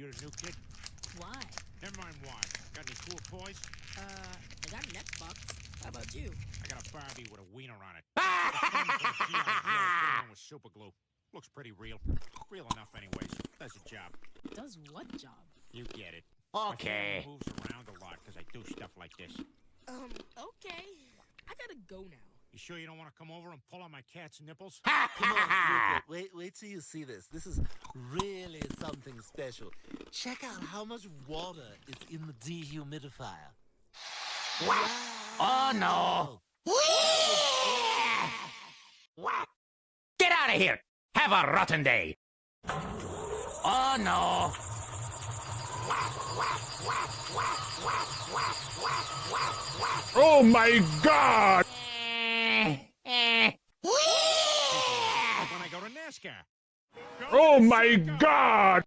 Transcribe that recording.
You the new kid? Why? Never mind why. Got any cool toys? I got an Xbox. How about you? I got a Barbie with a wiener on it. Put it on with super glue. Looks pretty real. Real enough anyways. Does the job. Does what job? You get it. Okay. My family moves around a lot because I do stuff like this. Okay. I gotta go now. You sure you don't want to come over and pull on my cat's nipples? Come on, Rupert. Wait till you see this. This is really something special. Check out how much water is in the dehumidifier. What? Oh, no. Get out of here. Have a rotten day. Oh, no. Oh my God! When I go to NASCAR. Oh my God!